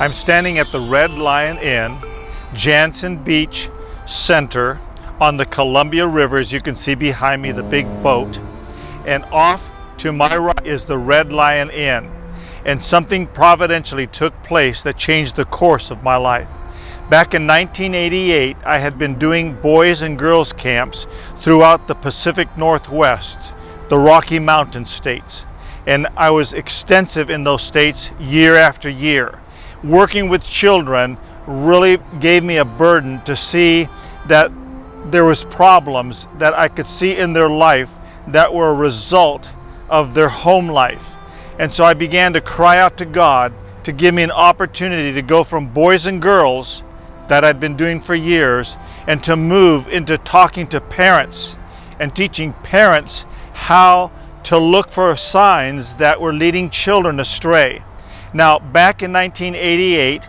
I'm standing at the Red Lion Inn, Jansen Beach Center on the Columbia River. As you can see behind me, the big boat. And off to my right is the Red Lion Inn. And something providentially took place that changed the course of my life. Back in 1988, I had been doing boys and girls camps throughout the Pacific Northwest, the Rocky Mountain states. And I was extensive in those states year after year. Working with children really gave me a burden to see that there was problems that I could see in their life that were a result of their home life. And so I began to cry out to God to give me an opportunity to go from boys and girls that I'd been doing for years and to move into talking to parents and teaching parents how to look for signs that were leading children astray. Now, back in 1988,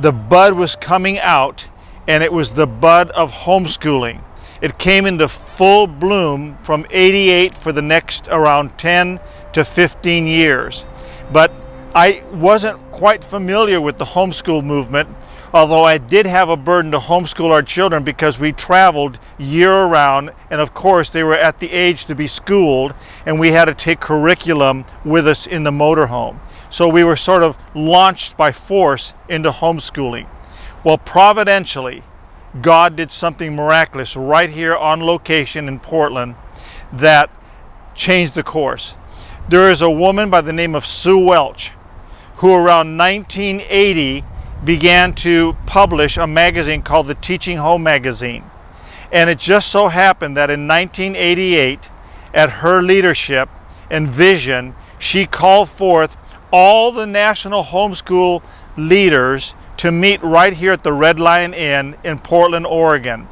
the bud was coming out, and it was the bud of homeschooling. It came into full bloom from 88 for the next around 10 to 15 years. But I wasn't quite familiar with the homeschool movement, although I did have a burden to homeschool our children because we traveled year-round, and of course they were at the age to be schooled, and we had to take curriculum with us in the motorhome. So we were sort of launched by force into homeschooling. Well, providentially, God did something miraculous right here on location in Portland that changed the course. There is a woman by the name of Sue Welch who around 1980 began to publish a magazine called the Teaching Home Magazine. And it just so happened that in 1988, at her leadership and vision, she called forth all the national homeschool leaders to meet right here at the Red Lion Inn in Portland, Oregon.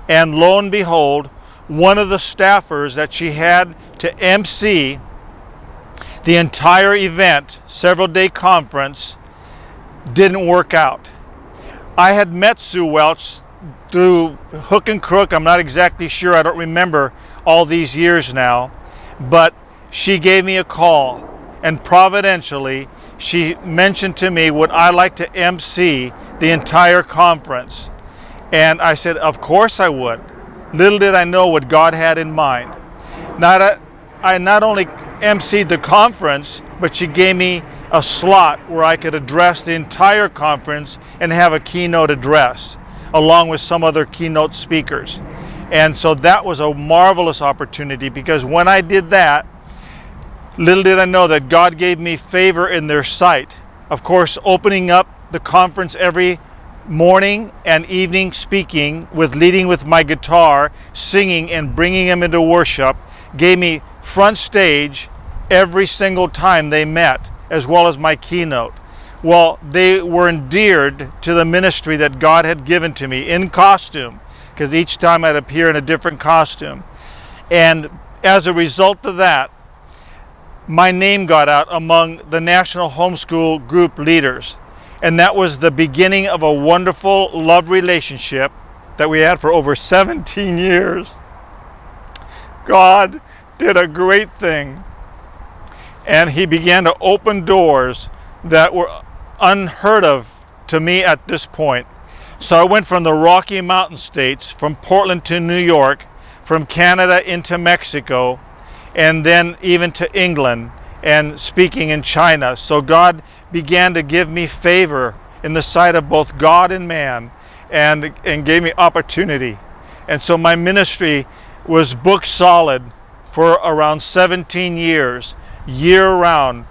And lo and behold, one of the staffers that she had to MC the entire event, several-day conference, didn't work out. I had met Sue Welch through hook and crook. I'm not exactly sure. I don't remember all these years now. But she gave me a call. And providentially, she mentioned to me, would I like to MC the entire conference? And I said, of course I would. Little did I know what God had in mind. I not only MC'd the conference, but she gave me a slot where I could address the entire conference and have a keynote address, along with some other keynote speakers. And so that was a marvelous opportunity, because when I did that, little did I know that God gave me favor in their sight. Of course, opening up the conference every morning and evening, speaking, leading with my guitar, singing and bringing them into worship, gave me front stage every single time they met, as well as my keynote. Well, they were endeared to the ministry that God had given to me in costume, because each time I'd appear in a different costume. And as a result of that, my name got out among the National Homeschool Group leaders. And that was the beginning of a wonderful love relationship that we had for over 17 years. God did a great thing. And He began to open doors that were unheard of to me at this point. So I went from the Rocky Mountain states, from Portland to New York, from Canada into Mexico, and then even to England, and speaking in China. So God began to give me favor in the sight of both God and man, and gave me opportunity. And so my ministry was booked solid for around 17 years, year-round,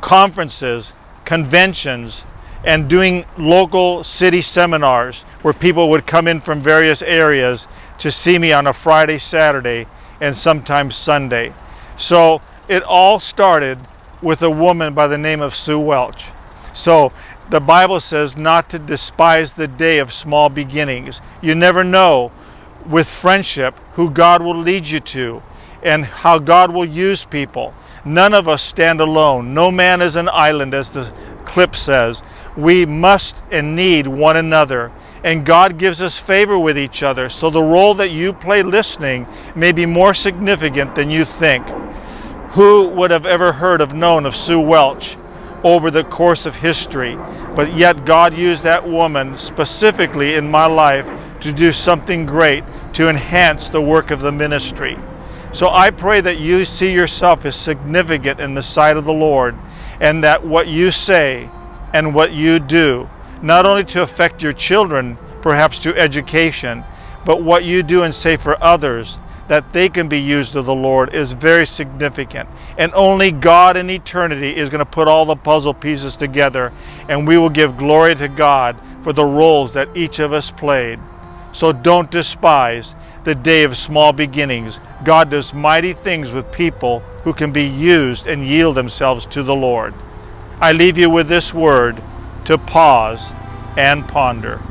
conferences, conventions, and doing local city seminars where people would come in from various areas to see me on a Friday, Saturday, and sometimes Sunday. So it all started with a woman by the name of Sue Welch. So the Bible says not to despise the day of small beginnings. You never know with friendship who God will lead you to and how God will use people. None of us stand alone. No man is an island, as the clip says. We must and need one another. And God gives us favor with each other. So the role that you play listening may be more significant than you think. Who would have ever known of Sue Welch over the course of history? But yet God used that woman specifically in my life to do something great, to enhance the work of the ministry. So I pray that you see yourself as significant in the sight of the Lord, and that what you say and what you do, not only to affect your children, perhaps to education, but what you do and say for others, that they can be used of the Lord, is very significant. And only God in eternity is going to put all the puzzle pieces together, and we will give glory to God for the roles that each of us played. So don't despise the day of small beginnings. God does mighty things with people who can be used and yield themselves to the Lord. I leave you with this word to pause and ponder.